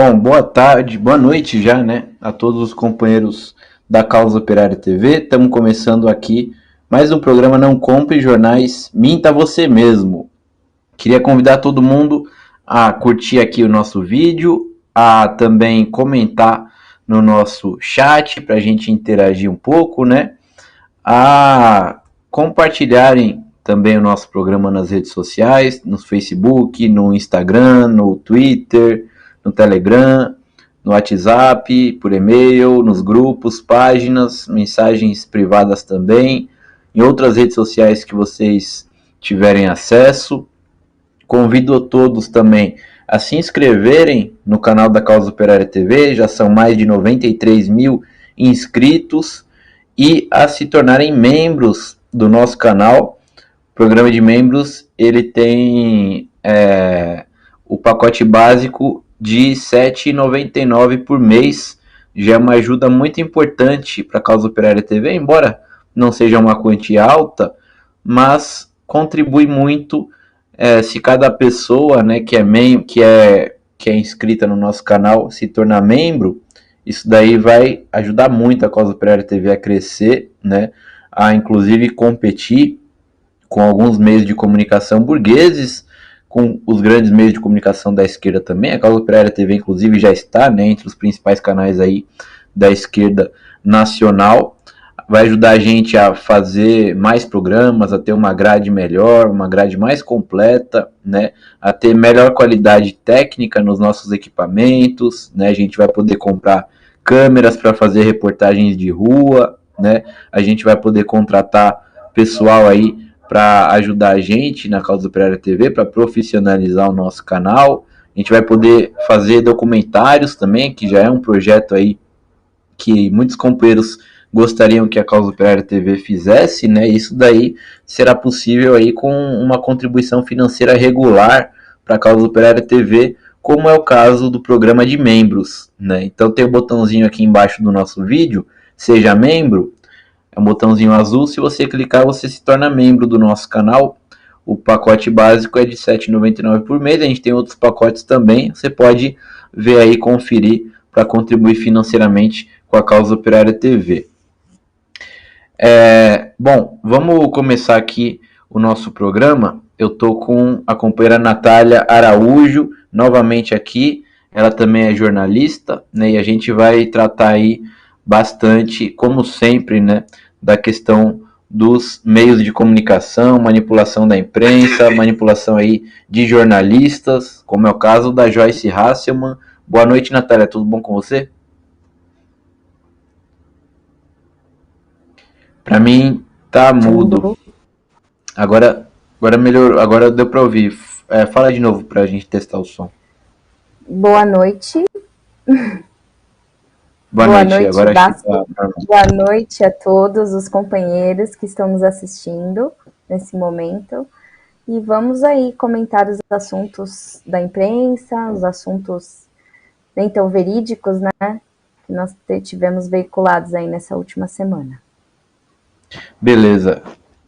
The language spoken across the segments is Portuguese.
Bom, boa tarde, boa noite já, né, a todos os companheiros da Causa Operária TV. Estamos começando aqui mais um programa Não Compre Jornais, Minta Você Mesmo. Queria convidar todo mundo a curtir aqui o nosso vídeo, a também comentar no nosso chat para a gente interagir um pouco, né, a compartilharem também o nosso programa nas redes sociais, no Facebook, no Instagram, no Twitter, no Telegram, no WhatsApp, por e-mail, nos grupos, páginas, mensagens privadas também, em outras redes sociais que vocês tiverem acesso. Convido a todos também a se inscreverem no canal da Causa Operária TV, já são mais de 93 mil inscritos, e a se tornarem membros do nosso canal. O programa de membros ele tem o pacote básico de R$ 7,99 por mês, já é uma ajuda muito importante para a Causa Operária TV, embora não seja uma quantia alta, mas contribui muito se cada pessoa, né, que é inscrita no nosso canal se tornar membro. Isso daí vai ajudar muito a Causa Operária TV a crescer, né, a inclusive competir com alguns meios de comunicação burgueses, com os grandes meios de comunicação da esquerda também. A Causa Operária TV, inclusive, já está, né, entre os principais canais aí da esquerda nacional. Vai ajudar a gente a fazer mais programas, a ter uma grade melhor, uma grade mais completa, né, a ter melhor qualidade técnica nos nossos equipamentos, né, a gente vai poder comprar câmeras para fazer reportagens de rua, né, a gente vai poder contratar pessoal aí para ajudar a gente na Causa Operária TV, para profissionalizar o nosso canal. A gente vai poder fazer documentários também, que já é um projeto aí que muitos companheiros gostariam que a Causa Operária TV fizesse, né? Isso daí será possível aí com uma contribuição financeira regular para a Causa Operária TV, como é o caso do programa de membros, né? Então tem o botãozinho aqui embaixo do nosso vídeo, seja membro. É um botãozinho azul, se você clicar você se torna membro do nosso canal. O pacote básico é de R$ 7,99 por mês, a gente tem outros pacotes também, você pode ver aí, conferir para contribuir financeiramente com a Causa Operária TV. Bom, vamos começar aqui o nosso programa. Eu estou com a companheira Natália Araújo, novamente aqui, ela também é jornalista, né, e a gente vai tratar aí bastante, como sempre, né, da questão dos meios de comunicação, manipulação da imprensa, manipulação aí de jornalistas, como é o caso da Joyce Hasselman. Boa noite, Natália, tudo bom com você? Para mim tá mudo. Agora melhorou, agora deu para ouvir. Fala de novo para a gente testar o som. Boa noite. Boa noite. Agora boa noite a todos os companheiros que estão nos assistindo nesse momento. E vamos aí comentar os assuntos da imprensa, os assuntos nem tão verídicos, né, que nós tivemos veiculados aí nessa última semana. Beleza.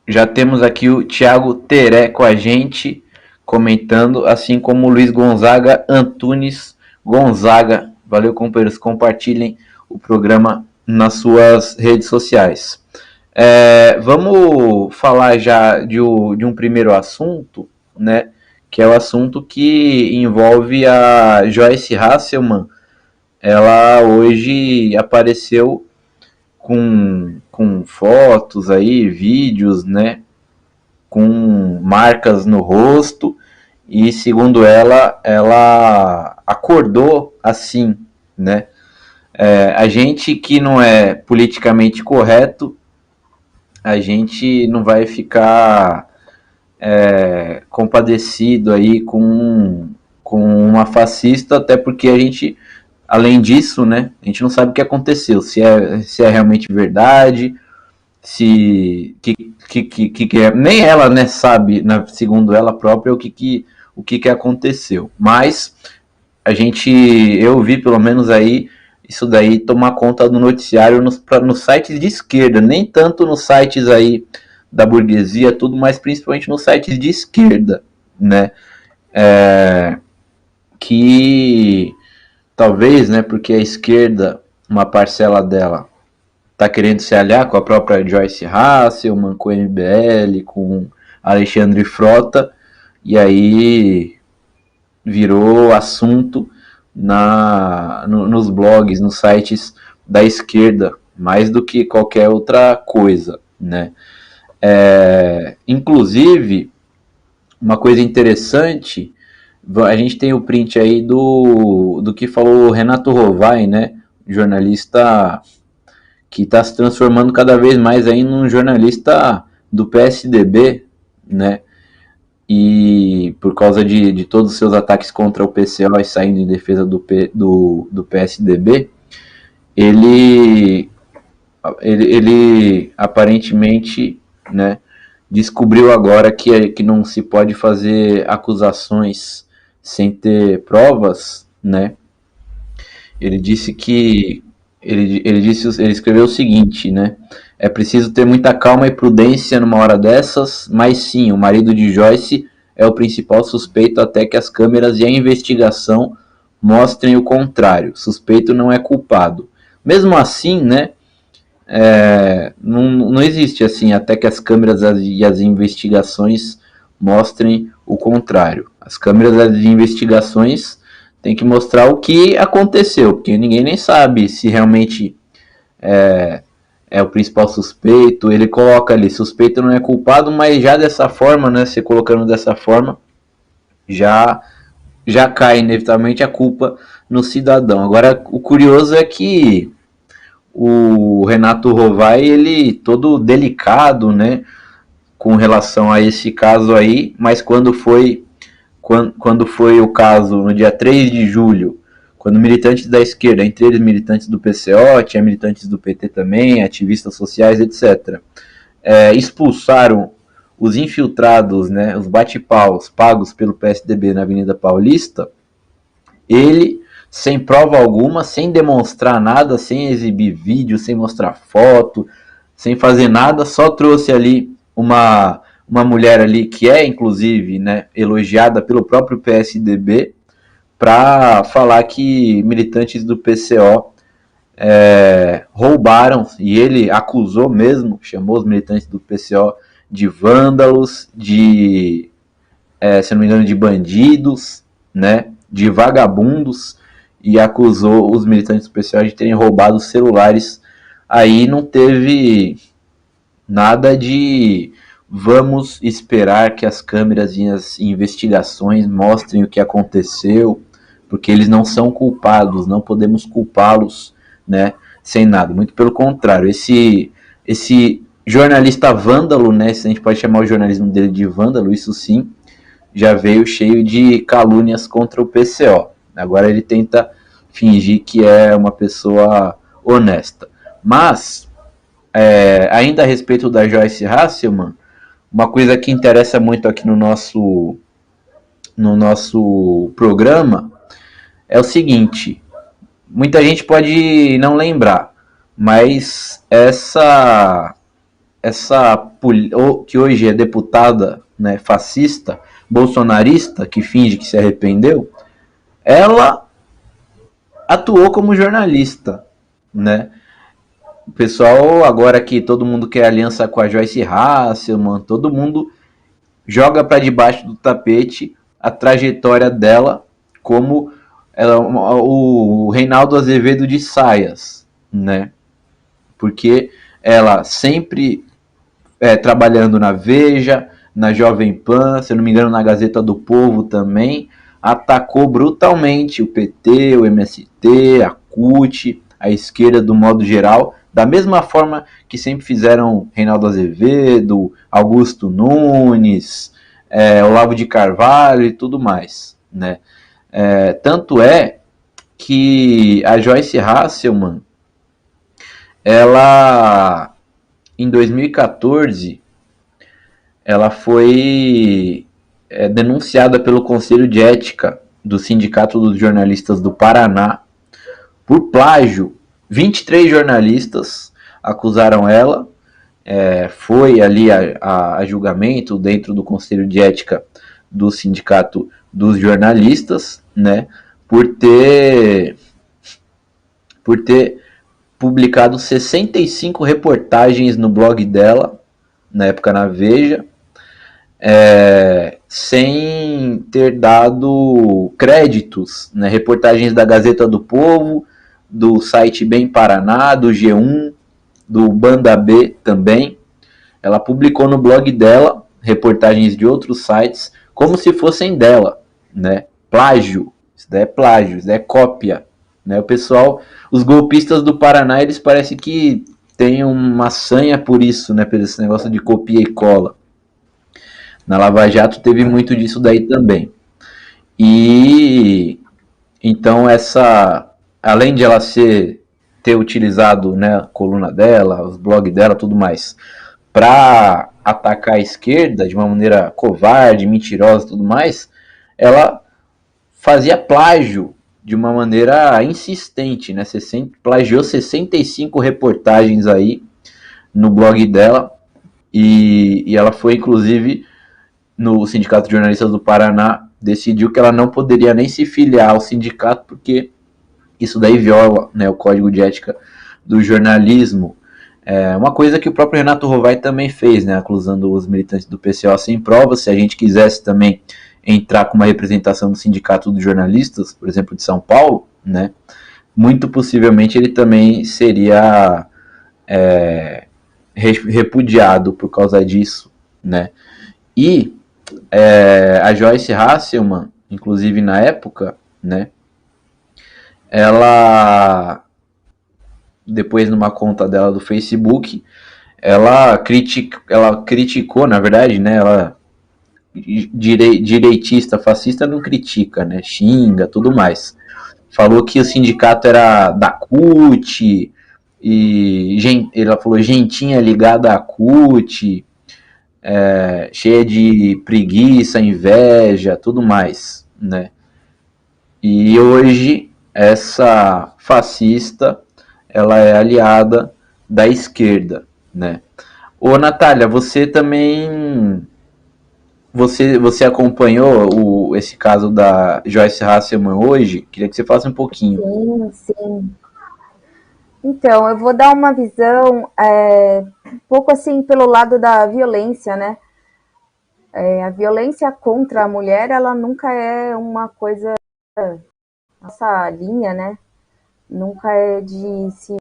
Já temos aqui o Thiago Teré com a gente, comentando, assim como o Luiz Gonzaga Antunes Gonzaga. Valeu, companheiros. Compartilhem o programa nas suas redes sociais. Vamos falar já de um primeiro assunto, né? Que é o assunto que envolve a Joyce Hasselman. Ela hoje apareceu com fotos aí, vídeos, né? Com marcas no rosto. E segundo ela acordou assim, né? A gente que não é politicamente correto, a gente não vai ficar compadecido aí com uma fascista, até porque a gente, além disso, né, a gente não sabe o que aconteceu, se é realmente verdade, se nem ela, né, sabe, segundo ela própria, o que aconteceu. Mas eu vi pelo menos aí isso daí tomar conta do noticiário nos sites de esquerda, nem tanto nos sites aí da burguesia, tudo, mas principalmente nos sites de esquerda, né? Que talvez, né, porque a esquerda, uma parcela dela, está querendo se aliar com a própria Joyce Hasselman, com o MBL, com Alexandre Frota, e aí virou assunto nos blogs, nos sites da esquerda, mais do que qualquer outra coisa, né? Inclusive, uma coisa interessante, a gente tem o print aí do que falou o Renato Rovai, né? Jornalista que está se transformando cada vez mais aí num jornalista do PSDB, né? E por causa de todos os seus ataques contra o PCO e saindo em defesa do PSDB, ele aparentemente, né, descobriu agora que não se pode fazer acusações sem ter provas, né? Ele disse que ele escreveu o seguinte, né? É preciso ter muita calma e prudência numa hora dessas, mas sim, o marido de Joyce é o principal suspeito até que as câmeras e a investigação mostrem o contrário. Suspeito não é culpado. Mesmo assim, né? Não existe assim até que as câmeras e as investigações mostrem o contrário. As câmeras e as investigações têm que mostrar o que aconteceu, porque ninguém nem sabe se realmente é o principal suspeito. Ele coloca ali, suspeito não é culpado, mas já dessa forma, né, se colocando dessa forma, já cai inevitavelmente a culpa no cidadão. Agora, o curioso é que o Renato Rovai, ele todo delicado, né, com relação a esse caso aí, mas quando foi o caso no dia 3 de julho, quando militantes da esquerda, entre eles militantes do PCO, tinha militantes do PT também, ativistas sociais, etc., expulsaram os infiltrados, né, os bate-paus pagos pelo PSDB na Avenida Paulista, ele, sem prova alguma, sem demonstrar nada, sem exibir vídeo, sem mostrar foto, sem fazer nada, só trouxe ali uma mulher ali que é, inclusive, né, elogiada pelo próprio PSDB, para falar que militantes do PCO roubaram, e ele acusou mesmo, chamou os militantes do PCO de vândalos, se não me engano, de bandidos, né, de vagabundos, e acusou os militantes do PCO de terem roubado celulares. Aí não teve nada de vamos esperar que as câmeras e as investigações mostrem o que aconteceu, porque eles não são culpados, não podemos culpá-los, né, sem nada. Muito pelo contrário, esse jornalista vândalo, né, se a gente pode chamar o jornalismo dele de vândalo, isso sim, já veio cheio de calúnias contra o PCO. Agora ele tenta fingir que é uma pessoa honesta. Mas, ainda a respeito da Joyce Hasselman, uma coisa que interessa muito aqui no nosso programa é o seguinte: muita gente pode não lembrar, mas essa que hoje é deputada, né, fascista, bolsonarista, que finge que se arrependeu, ela atuou como jornalista, né? O pessoal, agora que todo mundo quer aliança com a Joyce Hasselman, todo mundo joga para debaixo do tapete a trajetória dela como o Reinaldo Azevedo de saias, né? Porque ela sempre trabalhando na Veja, na Jovem Pan, se eu não me engano na Gazeta do Povo também, atacou brutalmente o PT, o MST, a CUT, a esquerda do modo geral, da mesma forma que sempre fizeram Reinaldo Azevedo, Augusto Nunes, Olavo de Carvalho e tudo mais, né? Tanto é que a Joyce Hasselman, ela, em 2014, ela foi denunciada pelo Conselho de Ética do Sindicato dos Jornalistas do Paraná por plágio. 23 jornalistas acusaram ela, foi ali a julgamento dentro do Conselho de Ética do Sindicato dos Jornalistas, né, por ter por ter publicado 65 reportagens no blog dela, na época na Veja, sem ter dado créditos, né? Reportagens da Gazeta do Povo, do site Bem Paraná, do G1, do Banda B também. Ela publicou no blog dela reportagens de outros sites como se fossem dela, né? Plágio, isso daí é plágio, isso daí é cópia, né? O pessoal, os golpistas do Paraná, eles parecem que têm uma sanha por isso, né? Por esse negócio de copia e cola. Na Lava Jato teve muito disso daí também. E então além de ela ter utilizado, né, a coluna dela, os blogs dela, tudo mais, para atacar a esquerda de uma maneira covarde, mentirosa, tudo mais, ela fazia plágio de uma maneira insistente, né? Plagiou 65 reportagens aí no blog dela e ela foi inclusive no Sindicato de Jornalistas do Paraná, decidiu que ela não poderia nem se filiar ao sindicato, porque isso daí viola, né, o código de ética do jornalismo. Uma coisa que o próprio Renato Rovai também fez, né, acusando os militantes do PCO sem provas. Se a gente quisesse também entrar com uma representação do Sindicato dos Jornalistas, por exemplo, de São Paulo, né, muito possivelmente ele também seria repudiado por causa disso, né. E a Joyce Hasselman, inclusive na época, né, ela, depois numa conta dela do Facebook, ela criticou, na verdade, né, ela direitista, fascista não critica, né, xinga, tudo mais. Falou que o sindicato era da CUT, e ela falou gentinha ligada à CUT, cheia de preguiça, inveja, tudo mais, né? E hoje essa fascista, ela é aliada da esquerda, né? Ô Natália, você também você acompanhou esse caso da Joyce Hasselman hoje? Queria que você falasse um pouquinho. Sim, sim. Então, eu vou dar uma visão um pouco assim pelo lado da violência, né? A violência contra a mulher, ela nunca é uma coisa, nossa linha, né? Nunca é de se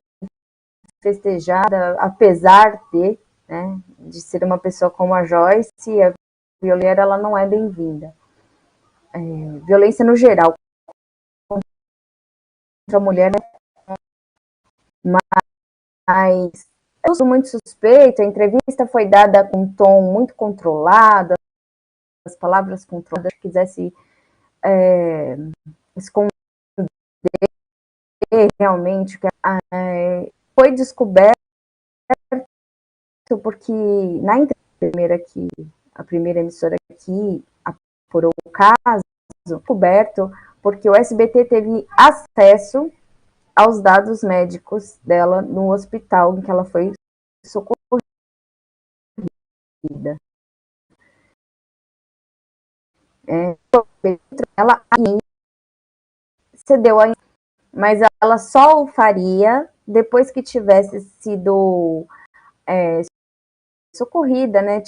festejar, apesar de ser uma pessoa como a Joyce, a violência ela não é bem-vinda. Violência no geral contra a mulher, mas eu sou muito suspeita. A entrevista foi dada com um tom muito controlado, as palavras controladas, se quisesse esconder realmente que foi descoberto porque na entrevista a primeira emissora que apurou o caso, descoberto porque o SBT teve acesso aos dados médicos dela no hospital em que ela foi socorrida. Ela cedeu a, mas ela só o faria depois que tivesse sido socorrida, né?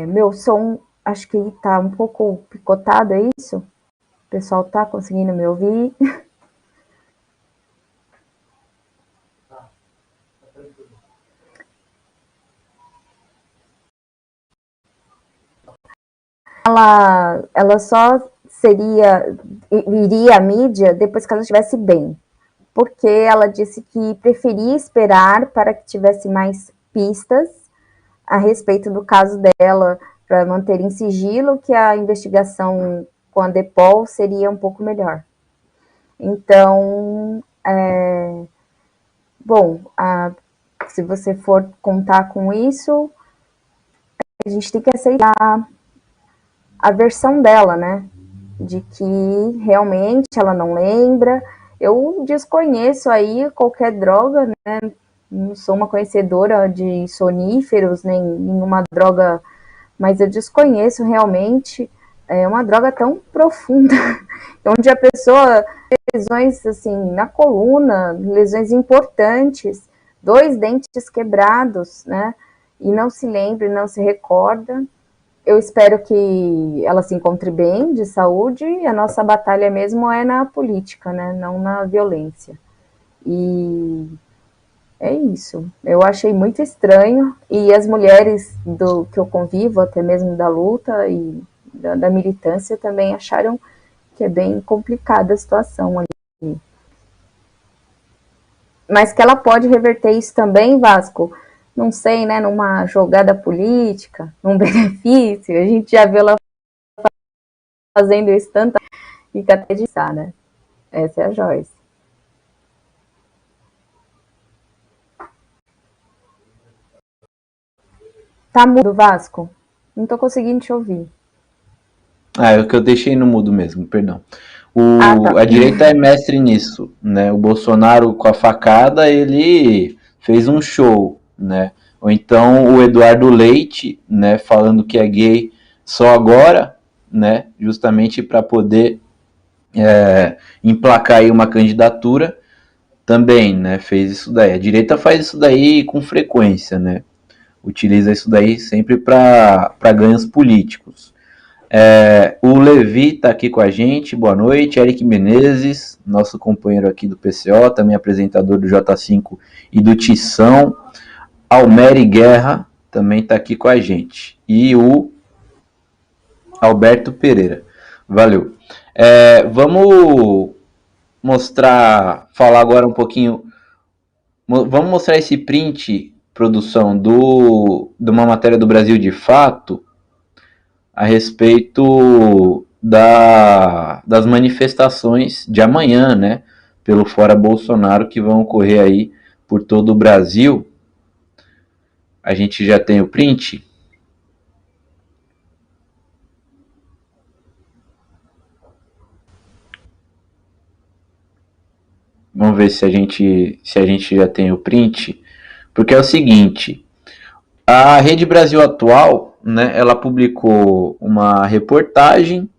Meu som, acho que tá um pouco picotado, é isso? O pessoal tá conseguindo me ouvir? Ela só iria à mídia depois que ela estivesse bem, porque ela disse que preferia esperar para que tivesse mais pistas a respeito do caso dela, para manter em sigilo, que a investigação com a Depol seria um pouco melhor. Então, se você for contar com isso, a gente tem que aceitar a versão dela, né? De que realmente ela não lembra. Eu desconheço aí qualquer droga, né? Não sou uma conhecedora de soníferos, nem nenhuma droga, mas eu desconheço realmente uma droga tão profunda, onde a pessoa lesões assim na coluna, lesões importantes, 2 dentes quebrados, né? E não se lembra, não se recorda. Eu espero que ela se encontre bem, de saúde, e a nossa batalha mesmo é na política, né? Não na violência. E é isso. Eu achei muito estranho, e as mulheres do que eu convivo, até mesmo da luta e da militância, também acharam que é bem complicada a situação ali. Mas que ela pode reverter isso também, Vasco, não sei, né, numa jogada política, num benefício, a gente já viu ela fazendo isso tanto, fica até de pensar, né? Essa é a Joyce. Tá mudo, Vasco? Não tô conseguindo te ouvir. É o que eu deixei no mudo mesmo, perdão. Tá. A direita é mestre nisso, né? O Bolsonaro com a facada, ele fez um show, né? Ou então o Eduardo Leite, né, falando que é gay só agora, né? Justamente para poder emplacar aí uma candidatura, também, né? Fez isso daí. A direita faz isso daí com frequência, né? Utiliza isso daí sempre para ganhos políticos. O Levi está aqui com a gente, boa noite. Eric Menezes, nosso companheiro aqui do PCO, também apresentador do J5 e do Tição. Almeri Guerra também está aqui com a gente. E o Alberto Pereira. Valeu. Vamos falar agora um pouquinho. Vamos mostrar esse print, produção, de uma matéria do Brasil de Fato, a respeito das manifestações de amanhã, né, pelo Fora Bolsonaro, que vão ocorrer aí por todo o Brasil. A gente já tem o print. Vamos ver se a gente já tem o print, porque é o seguinte, a Rede Brasil Atual, né, ela publicou uma reportagem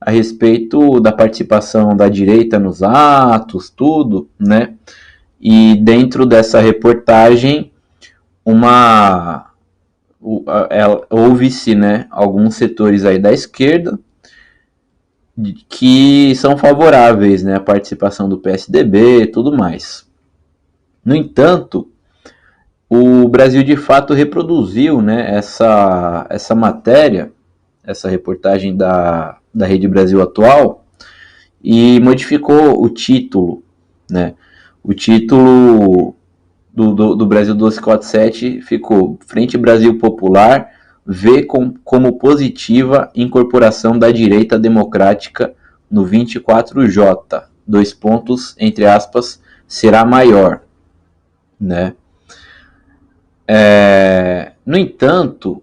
a respeito da participação da direita nos atos, tudo, né? E dentro dessa reportagem, houve-se, né, alguns setores aí da esquerda que são favoráveis, né, à participação do PSDB e tudo mais. No entanto, o Brasil de Fato reproduziu, né, essa matéria, essa reportagem da Rede Brasil Atual, e modificou o título, né? O título do Brasil 1247 ficou Frente Brasil Popular vê como positiva incorporação da direita democrática no 24J, 2 pontos, entre aspas, será maior, né? No entanto,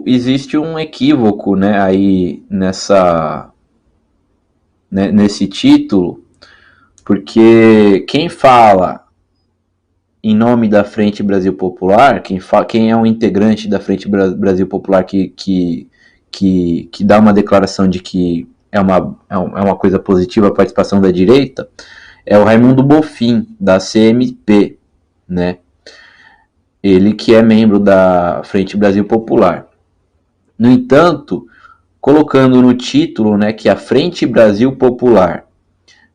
existe um equívoco, né, aí nesse título, porque quem fala em nome da Frente Brasil Popular, quem é um integrante da Frente Brasil Popular que dá uma declaração de que é uma coisa positiva a participação da direita, é o Raimundo Bonfim, da CMP, né? Ele que é membro da Frente Brasil Popular. No entanto, colocando no título, né, que a Frente Brasil Popular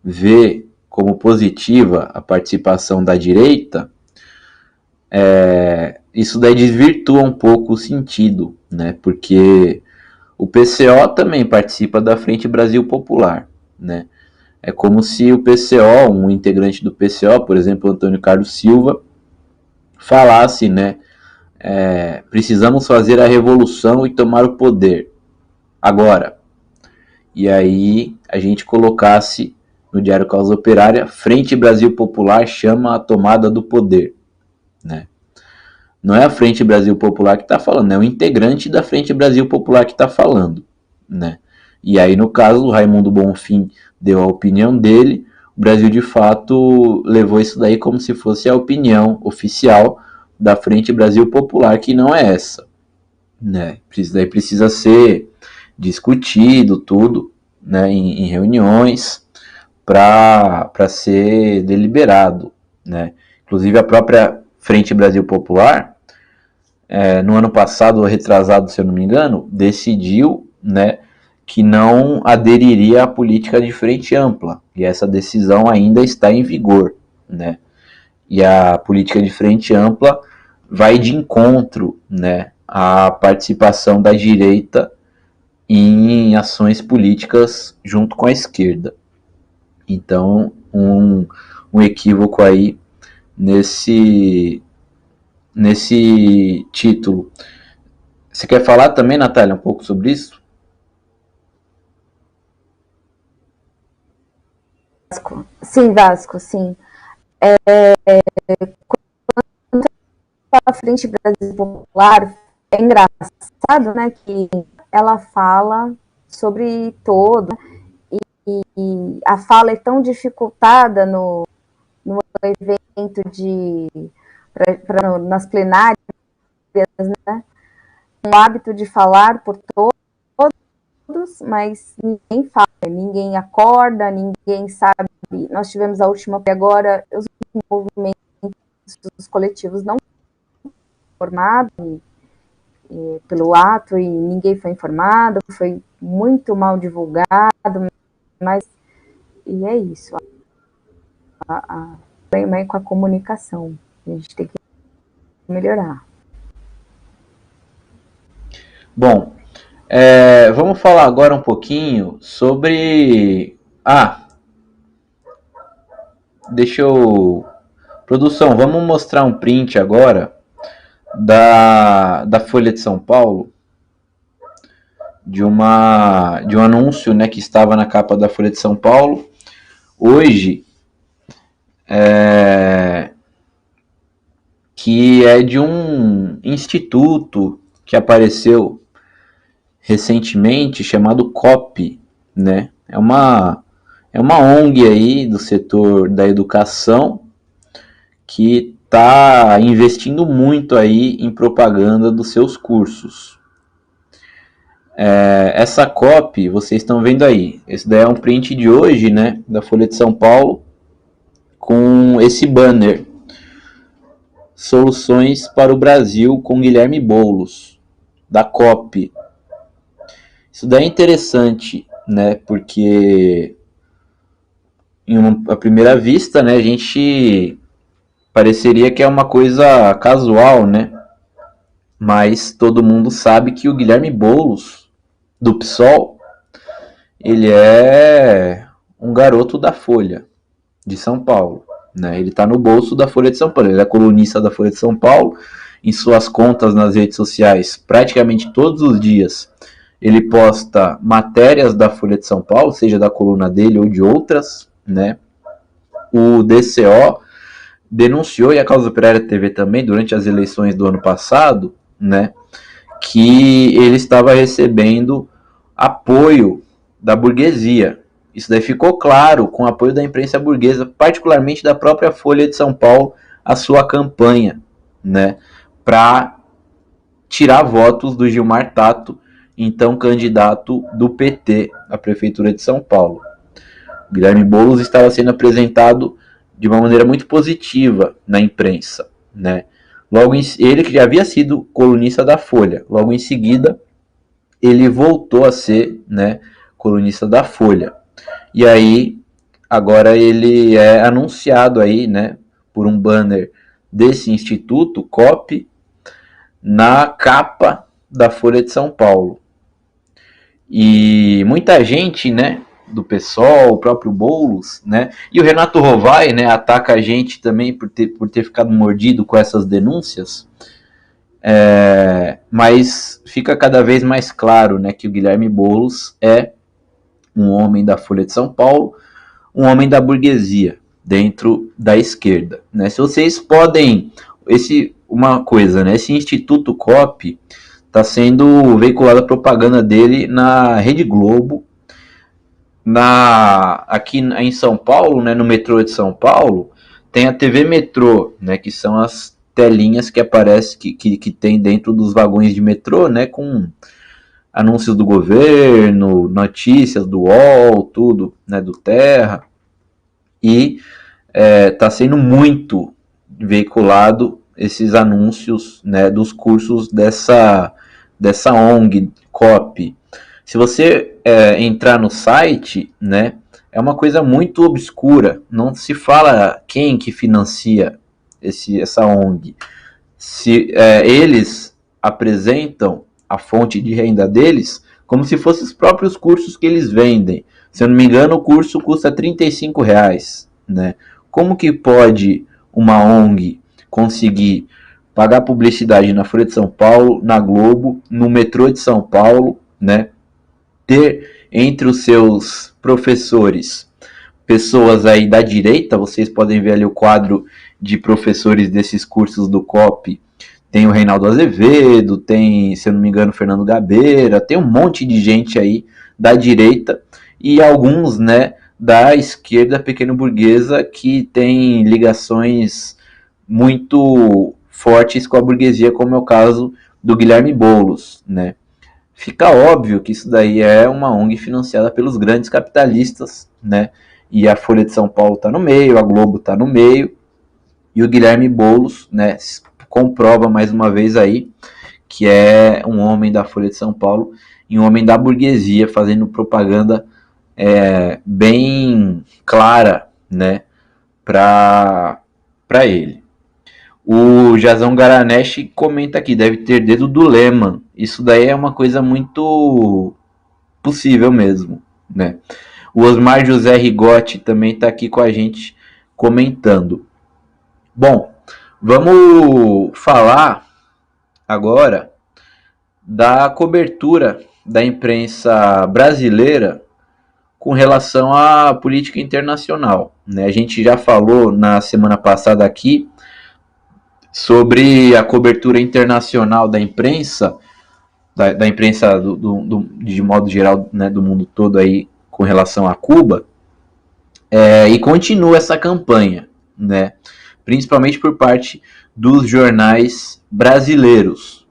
vê como positiva a participação da direita, isso daí desvirtua um pouco o sentido, né, porque o PCO também participa da Frente Brasil Popular, né. É como se o PCO, um integrante do PCO, por exemplo, Antônio Carlos Silva, falasse, né, precisamos fazer a revolução e tomar o poder agora. E aí a gente colocasse no Diário Causa Operária, Frente Brasil Popular chama a tomada do poder, né? Não é a Frente Brasil Popular que está falando, é o integrante da Frente Brasil Popular que está falando, né? E aí, no caso, o Raimundo Bonfim deu a opinião dele, o Brasil de Fato levou isso daí como se fosse a opinião oficial da Frente Brasil Popular, que não é essa, né? Isso daí precisa ser discutido, tudo, né, em reuniões para ser deliberado, né? Inclusive a própria Frente Brasil Popular, no ano passado, ou retrasado, se eu não me engano, decidiu, né, que não aderiria à política de frente ampla, e essa decisão ainda está em vigor, né? E a política de frente ampla vai de encontro, né, à participação da direita em ações políticas junto com a esquerda. Então, um equívoco aí nesse título. Você quer falar também, Natália, um pouco sobre isso? Sim, Vasco, sim. A Frente Brasil Popular é engraçado, né, que ela fala sobre todo, e a fala é tão dificultada no evento nas plenárias, né, o hábito de falar por todos, mas ninguém fala, ninguém acorda, ninguém sabe. Nós tivemos a última agora, os movimentos coletivos não informados pelo ato e ninguém foi informado, foi muito mal divulgado, mas e é isso. Problema com a comunicação, a gente tem que melhorar. Bom, vamos falar agora um pouquinho sobre... deixa eu... Produção, vamos mostrar um print agora da Folha de São Paulo, de um anúncio, né, que estava na capa da Folha de São Paulo hoje, que é de um instituto que apareceu recentemente, chamado COP, né? É uma ONG aí do setor da educação que está investindo muito aí em propaganda dos seus cursos. Essa COP, vocês estão vendo aí, esse daí é um print de hoje, né, da Folha de São Paulo, com esse banner: Soluções para o Brasil com Guilherme Boulos, da COP. Isso daí é interessante, né, porque à primeira vista, né, a gente pareceria que é uma coisa casual, né, mas todo mundo sabe que o Guilherme Boulos, do PSOL, ele é um garoto da Folha de São Paulo, né? Ele está no bolso da Folha de São Paulo, ele é colunista da Folha de São Paulo, em suas contas nas redes sociais, praticamente todos os dias, ele posta matérias da Folha de São Paulo, seja da coluna dele ou de outras, né? O DCO denunciou, e a Causa Operária TV também, durante as eleições do ano passado, né, que ele estava recebendo apoio da burguesia. Isso daí ficou claro com o apoio da imprensa burguesa, particularmente da própria Folha de São Paulo, a sua campanha, né, para tirar votos do Gilmar Tato, então candidato do PT à Prefeitura de São Paulo. Guilherme Boulos estava sendo apresentado de uma maneira muito positiva na imprensa, né? Ele que já havia sido colunista da Folha, logo em seguida ele voltou a ser, né, colunista da Folha. E aí agora ele é anunciado aí, né, por um banner desse instituto, COP, na capa da Folha de São Paulo. E muita gente, né, do PSOL, o próprio Boulos, né, e o Renato Rovai, né, ataca a gente também por ter ficado mordido com essas denúncias, mas fica cada vez mais claro, né, que o Guilherme Boulos é um homem da Folha de São Paulo, um homem da burguesia, dentro da esquerda, né. Se vocês podem, uma coisa, né, esse Instituto COP está sendo veiculada a propaganda dele na Rede Globo, aqui em São Paulo, né, no metrô de São Paulo, tem a TV Metrô, né, que são as telinhas que aparecem, que tem dentro dos vagões de metrô, né, com anúncios do governo, notícias do UOL, tudo, né, do Terra, e está sendo muito veiculado esses anúncios, né, dos cursos dessa ONG, COP. Se você entrar no site, né, é uma coisa muito obscura, não se fala quem que financia essa ONG. Eles apresentam a fonte de renda deles como se fossem os próprios cursos que eles vendem. Se eu não me engano, o curso custa R$35, né? Como que pode uma ONG conseguir pagar publicidade na Folha de São Paulo, na Globo, no metrô de São Paulo, né? Ter entre os seus professores pessoas aí da direita, vocês podem ver ali o quadro de professores desses cursos do COP, tem o Reinaldo Azevedo, tem, se eu não me engano, o Fernando Gabeira, tem um monte de gente aí da direita e alguns, né, da esquerda pequeno-burguesa que tem ligações muito fortes com a burguesia, como é o caso do Guilherme Boulos, né. Fica óbvio que isso daí é uma ONG financiada pelos grandes capitalistas, né, e a Folha de São Paulo está no meio, a Globo está no meio, e o Guilherme Boulos, né, comprova mais uma vez aí que é um homem da Folha de São Paulo e um homem da burguesia fazendo propaganda bem clara, né, para ele. O Jazão Garanesh comenta aqui, deve ter dedo do Lehman. Isso daí é uma coisa muito possível mesmo, né? O Osmar José Rigotti também está aqui com a gente comentando. Bom, vamos falar agora da cobertura da imprensa brasileira com relação à política internacional, né? A gente já falou na semana passada aqui sobre a cobertura internacional da imprensa, da imprensa de modo geral, né, do mundo todo aí com relação a Cuba, e continua essa campanha, né? Principalmente por parte dos jornais brasileiros.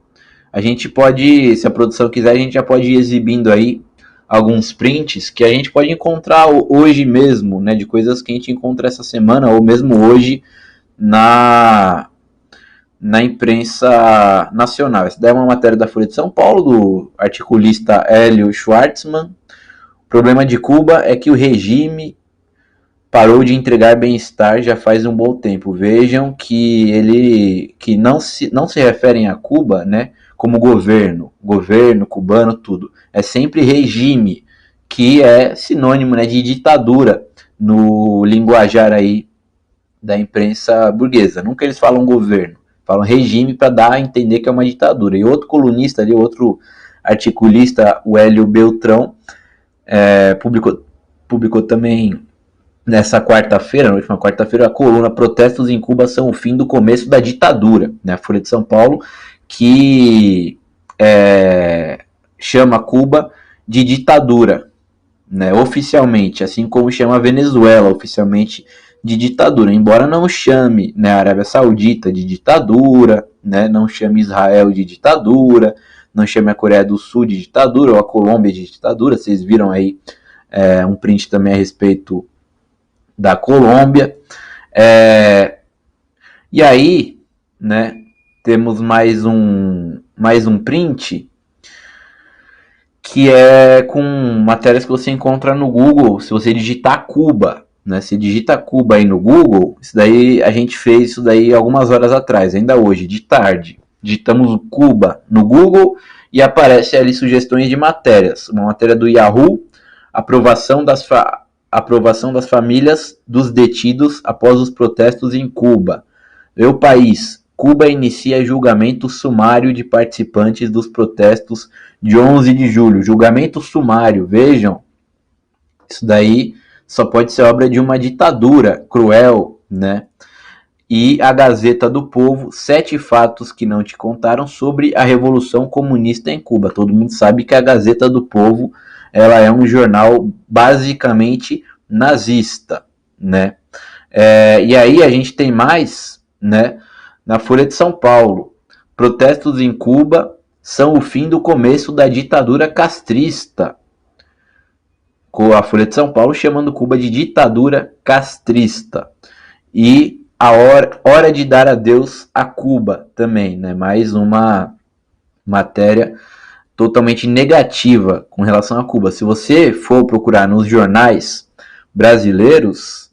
A gente pode, se a produção quiser, a gente já pode ir exibindo aí alguns prints que a gente pode encontrar hoje mesmo, né, de coisas que a gente encontra essa semana ou mesmo hoje na imprensa nacional. Essa daí é uma matéria da Folha de São Paulo, do articulista Hélio Schwartzman. O problema de Cuba é que o regime parou de entregar bem-estar já faz um bom tempo. Vejam que não se referem a Cuba, né, como governo cubano, tudo. É sempre regime, que é sinônimo, né, de ditadura no linguajar aí da imprensa burguesa. Nunca eles falam governo, falam regime para dar a entender que é uma ditadura. E outro colunista ali, outro articulista, o Hélio Beltrão, publicou também nessa quarta-feira, na última quarta-feira, a coluna Protestos em Cuba são o fim do começo da ditadura, né? A Folha de São Paulo, que chama Cuba de ditadura, né? Oficialmente, assim como chama a Venezuela oficialmente de ditadura, embora não chame, né, a Arábia Saudita de ditadura, né? Não chame Israel de ditadura, não chame a Coreia do Sul de ditadura, ou a Colômbia de ditadura. Vocês viram aí um print também a respeito da Colômbia. E aí, né, temos mais um print que é com matérias que você encontra no Google. Se você digitar Cuba, né, se digita Cuba aí no Google, isso daí a gente fez isso daí algumas horas atrás, ainda hoje, de tarde. Digitamos Cuba no Google e aparece ali sugestões de matérias. Uma matéria do Yahoo, aprovação das famílias dos detidos após os protestos em Cuba. O País, Cuba inicia julgamento sumário de participantes dos protestos de 11 de julho. Julgamento sumário, vejam. Isso daí só pode ser obra de uma ditadura cruel, né? E a Gazeta do Povo, 7 fatos que não te contaram sobre a Revolução Comunista em Cuba. Todo mundo sabe que a Gazeta do Povo, ela é um jornal basicamente nazista, né? E aí a gente tem mais, né, na Folha de São Paulo. Protestos em Cuba são o fim do começo da ditadura castrista. Com a Folha de São Paulo chamando Cuba de ditadura castrista. E a hora de dar adeus a Cuba também, né? Mais uma matéria totalmente negativa com relação a Cuba. Se você for procurar nos jornais brasileiros,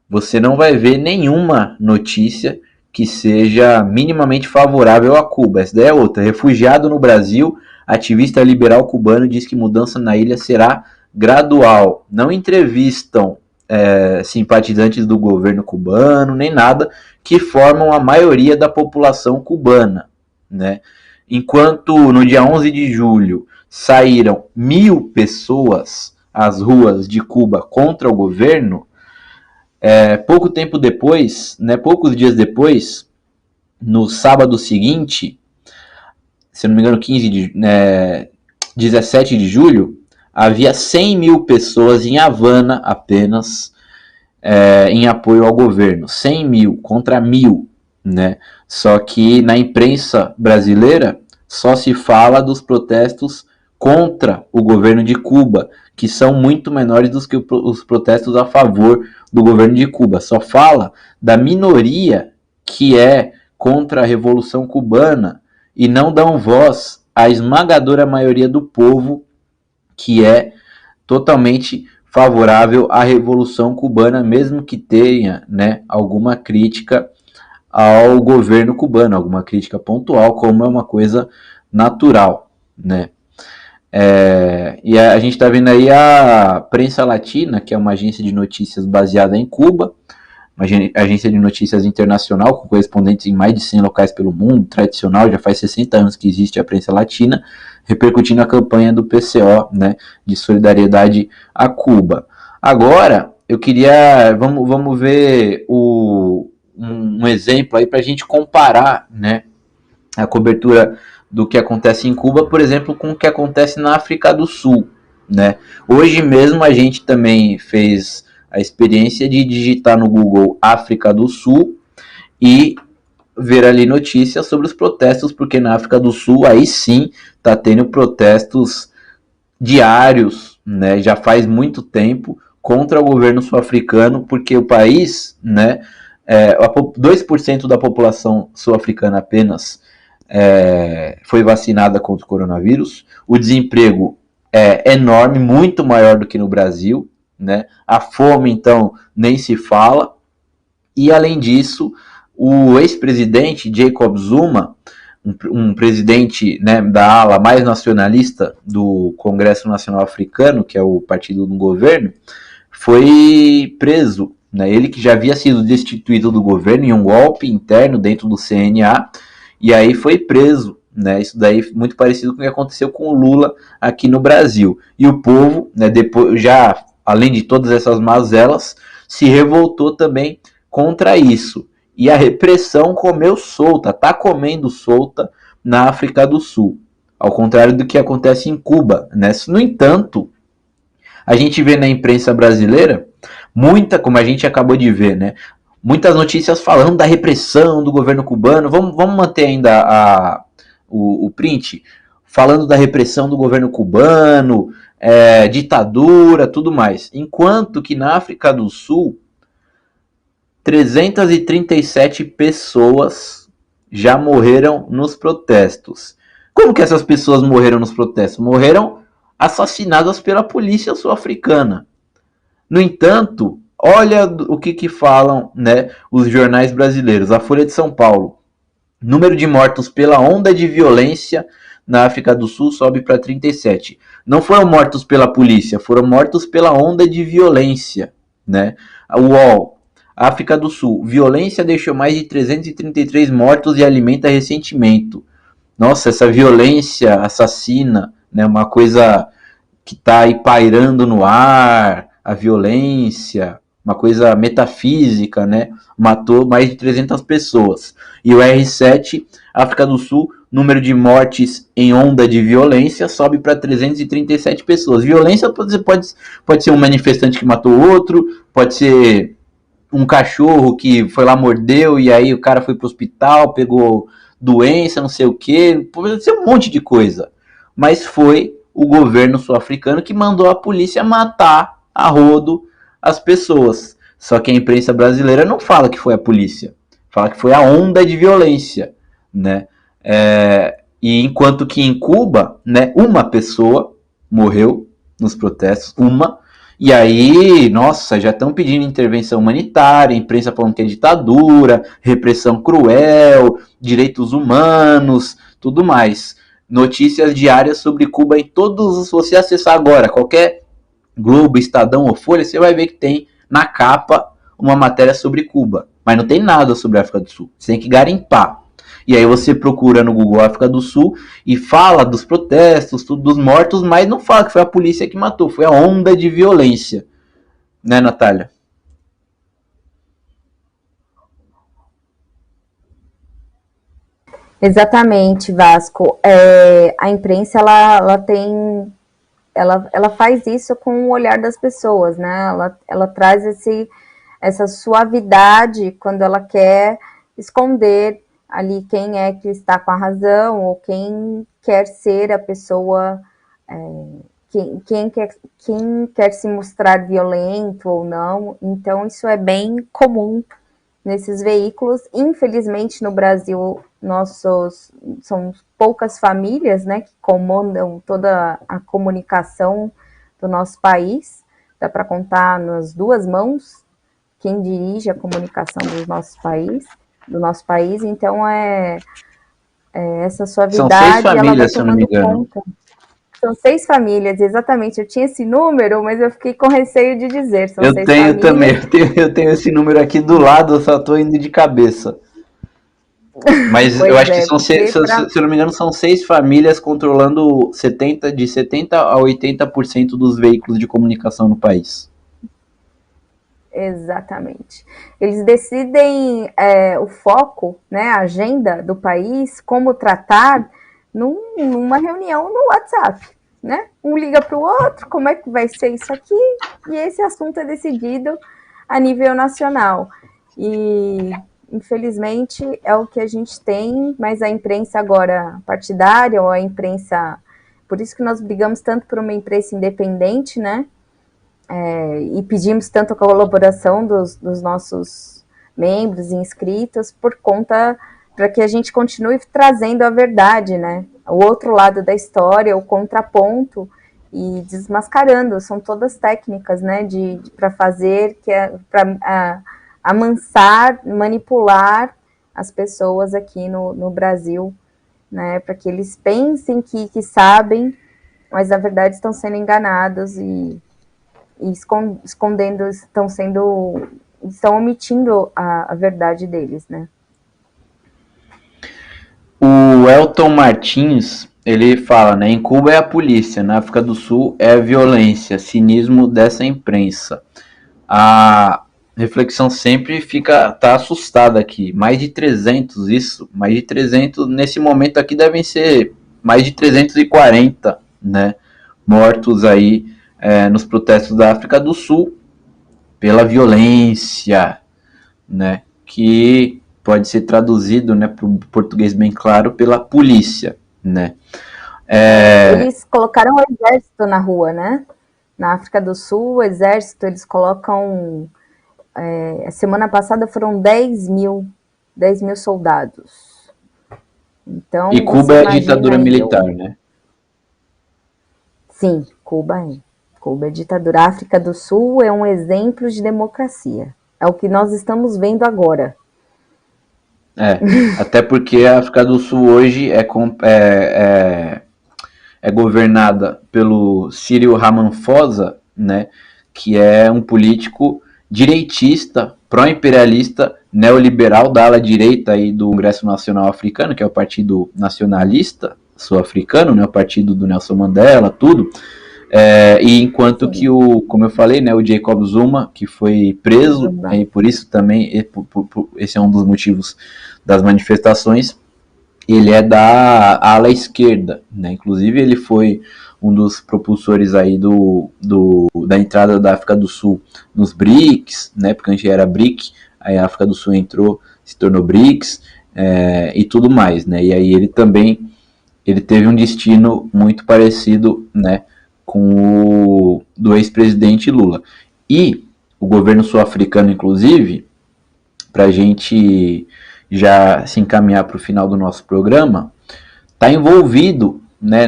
você não vai ver nenhuma notícia que seja minimamente favorável a Cuba. Essa daí é outra. Refugiado no Brasil, ativista liberal cubano diz que mudança na ilha será gradual. Não entrevistam simpatizantes do governo cubano, nem nada, que formam a maioria da população cubana, né? Enquanto no dia 11 de julho saíram 1.000 pessoas às ruas de Cuba contra o governo, pouco tempo depois, né, poucos dias depois, no sábado seguinte, se não me engano 17 de julho, havia 100.000 pessoas em Havana apenas em apoio ao governo. 100.000 contra 1.000, né? Só que na imprensa brasileira só se fala dos protestos contra o governo de Cuba, que são muito menores do que os protestos a favor do governo de Cuba. Só fala da minoria que é contra a Revolução Cubana e não dão voz à esmagadora maioria do povo que é totalmente favorável à Revolução Cubana, mesmo que tenha, né, alguma crítica ao governo cubano, alguma crítica pontual, como é uma coisa natural, né? E a gente está vendo aí a Prensa Latina, que é uma agência de notícias baseada em Cuba, uma agência de notícias internacional, com correspondentes em mais de 100 locais pelo mundo, tradicional, já faz 60 anos que existe a Prensa Latina, repercutindo a campanha do PCO, né, de solidariedade a Cuba. Agora, eu queria, vamos ver um exemplo aí para a gente comparar, né, a cobertura do que acontece em Cuba, por exemplo, com o que acontece na África do Sul, né? Hoje mesmo a gente também fez a experiência de digitar no Google África do Sul e ver ali notícias sobre os protestos, porque na África do Sul aí sim está tendo protestos diários, né? Já faz muito tempo contra o governo sul-africano, porque o país, né, 2% da população sul-africana apenas foi vacinada contra o coronavírus. O desemprego é enorme, muito maior do que no Brasil, né? A fome, então, nem se fala. E, além disso, o ex-presidente Jacob Zuma, um presidente, né, da ala mais nacionalista do Congresso Nacional Africano, que é o partido do governo, foi preso, né? Ele que já havia sido destituído do governo em um golpe interno dentro do CNA, e aí foi preso, né? Isso daí muito parecido com o que aconteceu com o Lula aqui no Brasil. E o povo, né, depois, já além de todas essas mazelas, se revoltou também contra isso. E a repressão comeu solta, está comendo solta na África do Sul, ao contrário do que acontece em Cuba, né? No entanto, a gente vê na imprensa brasileira como a gente acabou de ver, né? Muitas notícias falando da repressão do governo cubano. Vamos manter ainda o print, falando da repressão do governo cubano, ditadura, tudo mais. Enquanto que na África do Sul, 337 pessoas já morreram nos protestos. Como que essas pessoas morreram nos protestos? Morreram assassinadas pela polícia sul-africana. No entanto, olha o que falam, né, os jornais brasileiros. A Folha de São Paulo. Número de mortos pela onda de violência na África do Sul sobe para 37. Não foram mortos pela polícia, foram mortos pela onda de violência, né? A UOL. África do Sul. Violência deixou mais de 333 mortos e alimenta ressentimento. Nossa, essa violência assassina, né, uma coisa que está aí pairando no ar, a violência, uma coisa metafísica, né? Matou mais de 300 pessoas. E o R7, África do Sul, número de mortes em onda de violência sobe para 337 pessoas. Violência pode ser um manifestante que matou outro, pode ser um cachorro que foi lá, mordeu, e aí o cara foi pro hospital, pegou doença, não sei o quê, poderia ser um monte de coisa. Mas foi o governo sul-africano que mandou a polícia matar a rodo as pessoas. Só que a imprensa brasileira não fala que foi a polícia, fala que foi a onda de violência, né? E enquanto que em Cuba, né, uma pessoa morreu nos protestos, e aí, nossa, já estão pedindo intervenção humanitária, a imprensa falando que é ditadura, repressão cruel, direitos humanos, tudo mais. Notícias diárias sobre Cuba em todos, se você acessar agora, qualquer Globo, Estadão ou Folha, você vai ver que tem na capa uma matéria sobre Cuba, mas não tem nada sobre a África do Sul, você tem que garimpar. E aí você procura no Google África do Sul e fala dos protestos, tudo, dos mortos, mas não fala que foi a polícia que matou, foi a onda de violência. Né, Natália? Exatamente, Vasco. A imprensa, ela faz isso com o olhar das pessoas, né? Ela traz essa suavidade quando ela quer esconder ali quem é que está com a razão, ou quem quer ser a pessoa, quem quer se mostrar violento ou não. Então, isso é bem comum nesses veículos. Infelizmente, no Brasil, são poucas famílias, né, que comandam toda a comunicação do nosso país. Dá para contar nas duas mãos quem dirige a comunicação do nosso país. Então, essa suavidade, são 6 famílias, ela vai se eu não me engano. conta. São 6 famílias, exatamente. Eu tinha esse número, mas eu fiquei com receio de dizer. São eu 6 tenho famílias. também, eu tenho esse número aqui do lado, eu só estou indo de cabeça. Mas eu acho que são se eu não me engano, são 6 famílias controlando de 70 a 80% dos veículos de comunicação no país. Exatamente. Eles decidem o foco, né, a agenda do país, como tratar numa reunião no WhatsApp, né? Um liga para o outro, como é que vai ser isso aqui? E esse assunto é decidido a nível nacional. E, infelizmente, é o que a gente tem, mas a imprensa agora partidária, ou a imprensa... Por isso que nós brigamos tanto por uma imprensa independente, né? E pedimos tanto a colaboração dos nossos membros e inscritos para que a gente continue trazendo a verdade, né? O outro lado da história, o contraponto, e desmascarando. São todas técnicas, né, para fazer, para amansar, manipular as pessoas aqui no Brasil, né, para que eles pensem que sabem, mas na verdade estão sendo enganados e escondendo, estão omitindo a verdade deles, né? O Elton Martins, ele fala, né, em Cuba é a polícia, na África do Sul é a violência, cinismo dessa imprensa. A reflexão sempre tá assustada aqui, mais de 300 nesse momento aqui devem ser mais de 340, né, mortos aí nos protestos da África do Sul pela violência, né, que pode ser traduzido, né, para o português bem claro, pela polícia, né. Eles colocaram o exército na rua, né? Na África do Sul, o exército, eles colocam... a semana passada foram 10 mil soldados. Então, e Cuba é a ditadura militar, né? Sim, Cuba é. Cuba é ditadura. A África do Sul é um exemplo de democracia. É o que nós estamos vendo agora. Até porque a África do Sul hoje é governada pelo Cyril Ramaphosa, né, que é um político direitista, pró-imperialista, neoliberal da ala direita aí do Congresso Nacional Africano, que é o Partido Nacionalista Sul-Africano, né, o partido do Nelson Mandela, tudo. E enquanto que como eu falei, né, o Jacob Zuma, que foi preso, e por isso também, esse é um dos motivos das manifestações, ele é da ala esquerda, né, inclusive ele foi um dos propulsores aí da entrada da África do Sul nos BRICS, né, porque antes era BRIC, aí a África do Sul entrou, se tornou BRICS, e tudo mais, né? E aí ele teve um destino muito parecido, né, com o do ex-presidente Lula. E o governo sul-africano, inclusive, para a gente já se encaminhar para o final do nosso programa, está envolvido, né,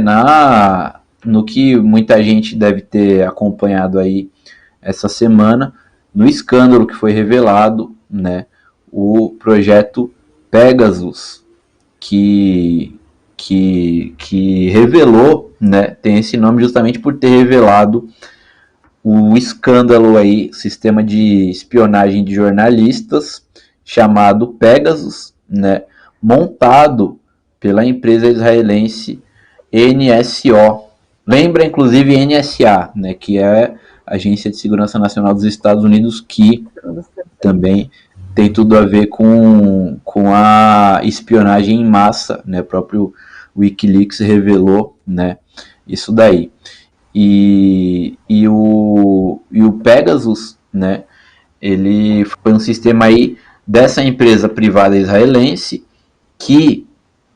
no que muita gente deve ter acompanhado aí essa semana, no escândalo que foi revelado, né, o projeto Pegasus, que revelou, né, tem esse nome justamente por ter revelado o escândalo aí, sistema de espionagem de jornalistas chamado Pegasus, né, montado pela empresa israelense NSO. Lembra inclusive NSA, né, que é a Agência de Segurança Nacional dos Estados Unidos, que também tem tudo a ver com a espionagem em massa, né? O próprio Wikileaks revelou, né, isso daí. E o Pegasus, né, ele foi um sistema aí dessa empresa privada israelense que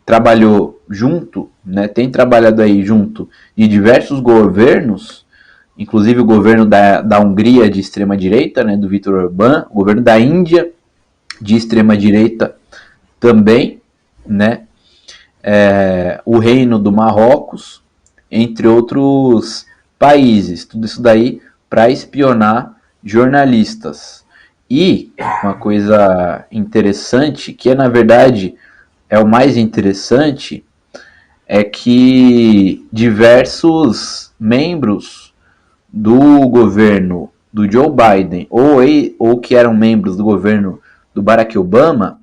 trabalhou junto, né, tem trabalhado aí junto de diversos governos, inclusive o governo da Hungria de extrema direita, né, do Viktor Orbán, o governo da Índia de extrema direita também, né, o reino do Marrocos, entre outros países, tudo isso daí para espionar jornalistas. E uma coisa interessante, que na verdade é o mais interessante, é que diversos membros do governo do Joe Biden ou que eram membros do governo do Barack Obama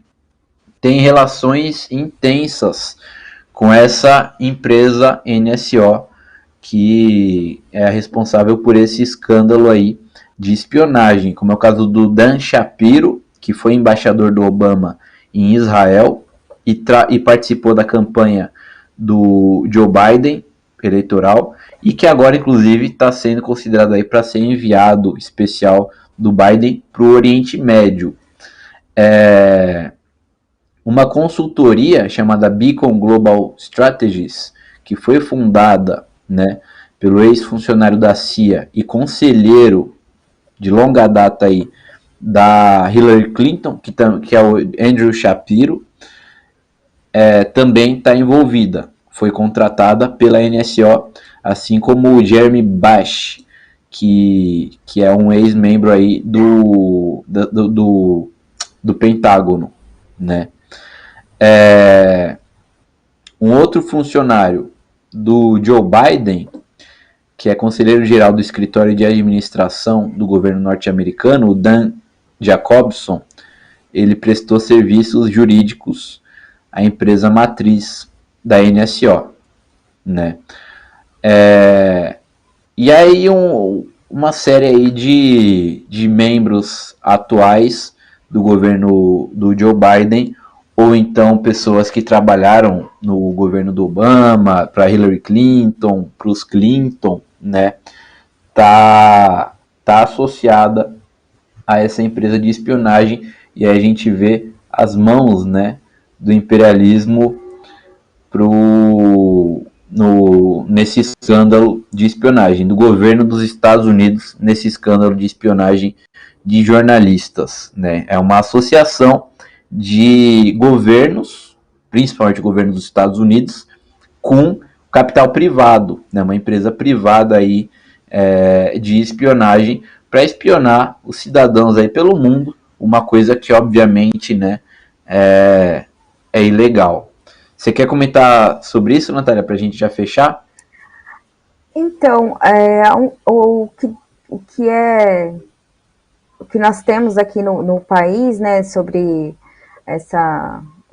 têm relações intensas com essa empresa NSO, que é a responsável por esse escândalo aí de espionagem, como é o caso do Dan Shapiro, que foi embaixador do Obama em Israel e participou da campanha do Joe Biden eleitoral, e que agora inclusive está sendo considerado aí para ser enviado especial do Biden para o Oriente Médio. Uma consultoria chamada Beacon Global Strategies, que foi fundada, né, pelo ex-funcionário da CIA e conselheiro de longa data aí da Hillary Clinton, que é o Andrew Shapiro, também está envolvida. Foi contratada pela NSO, assim como o Jeremy Bash, que é um ex-membro aí do Pentágono, né? Um outro funcionário do Joe Biden, que é conselheiro geral do escritório de administração do governo norte-americano, o Dan Jacobson, ele prestou serviços jurídicos à empresa matriz da NSO, né? E aí uma série aí de membros atuais do governo do Joe Biden, ou então pessoas que trabalharam no governo do Obama, para Hillary Clinton, para os Clinton, né, tá associada a essa empresa de espionagem, e aí a gente vê as mãos, né, do imperialismo nesse escândalo de espionagem, do governo dos Estados Unidos nesse escândalo de espionagem de jornalistas, né? É uma associação de governos, principalmente o governo dos Estados Unidos, com capital privado, né? Uma empresa privada aí de espionagem para espionar os cidadãos aí pelo mundo, uma coisa que obviamente, né, é ilegal. Você quer comentar sobre isso, Natália, para a gente já fechar? Então, o que nós temos aqui no país, né, sobre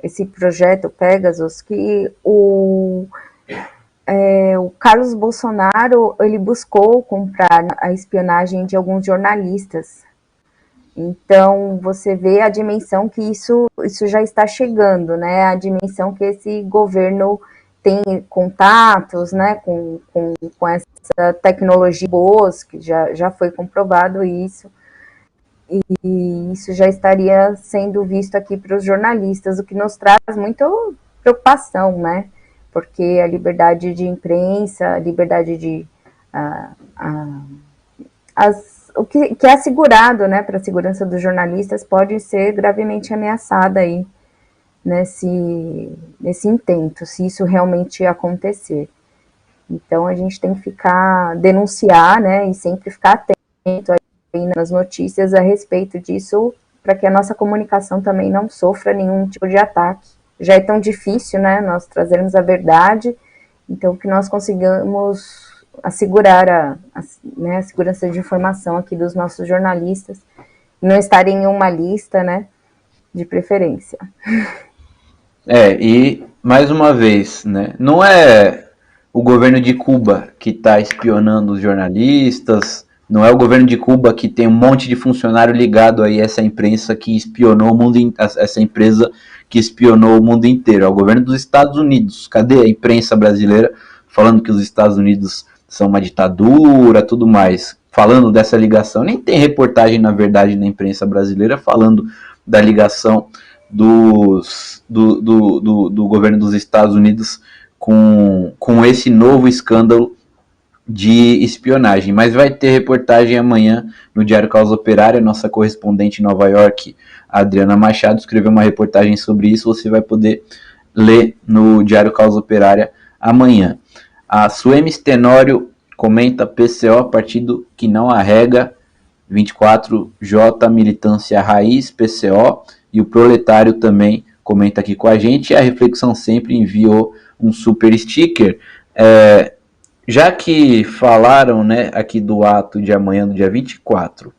esse projeto Pegasus, que o Carlos Bolsonaro, ele buscou comprar a espionagem de alguns jornalistas. Então, você vê a dimensão que isso já está chegando, né? A dimensão que esse governo tem contatos, né, com essa tecnologia boas, que já foi comprovado isso. e isso já estaria sendo visto aqui para os jornalistas, o que nos traz muita preocupação, né? Porque a liberdade de imprensa, a liberdade de o que é assegurado, né, para a segurança dos jornalistas pode ser gravemente ameaçada aí nesse intento, se isso realmente acontecer. Então a gente tem que denunciar, né, e sempre ficar atento aí nas notícias a respeito disso, para que a nossa comunicação também não sofra nenhum tipo de ataque. Já é tão difícil, né, nós trazermos a verdade, então que nós consigamos assegurar a segurança de informação aqui dos nossos jornalistas, não estarem em uma lista, né, de preferência. E mais uma vez, né, não é o governo de Cuba que está espionando os jornalistas, não é o governo de Cuba que tem um monte de funcionário ligado aí a essa imprensa que espionou o mundo, essa empresa que espionou o mundo inteiro, é o governo dos Estados Unidos. Cadê a imprensa brasileira falando que os Estados Unidos são uma ditadura, tudo mais, falando dessa ligação? Nem tem reportagem, na verdade, na imprensa brasileira falando da ligação do governo dos Estados Unidos com esse novo escândalo de espionagem. Mas vai ter reportagem amanhã no Diário Causa Operária. Nossa correspondente em Nova York, Adriana Machado, escreveu uma reportagem sobre isso. Você vai poder ler no Diário Causa Operária amanhã. A Suemis Tenório comenta: PCO, partido que não arrega. 24J, militância raiz, PCO. E o Proletário também comenta aqui com a gente. A Reflexão Sempre enviou um super sticker. Já que falaram, né, aqui do ato de amanhã, no dia 24,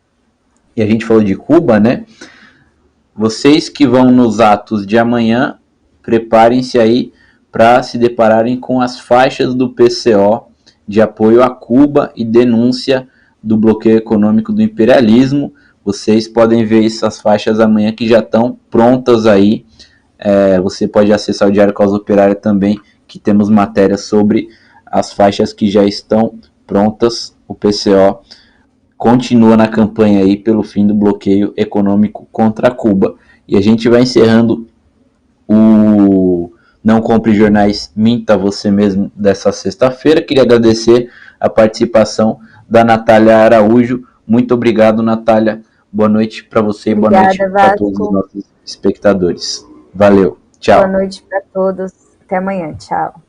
e a gente falou de Cuba, né? Vocês que vão nos atos de amanhã, preparem-se aí para se depararem com as faixas do PCO de apoio a Cuba e denúncia do bloqueio econômico do imperialismo. Vocês podem ver essas faixas amanhã que já estão prontas aí. Você pode acessar o Diário Causa Operária também, que temos matérias sobre as faixas que já estão prontas. O PCO continua na campanha aí pelo fim do bloqueio econômico contra Cuba. E a gente vai encerrando o Não Compre Jornais, Minta Você Mesmo dessa sexta-feira. Queria agradecer a participação da Natália Araújo. Muito obrigado, Natália. Boa noite para você e boa noite para todos os nossos espectadores. Valeu, tchau. Boa noite para todos. Até amanhã. Tchau.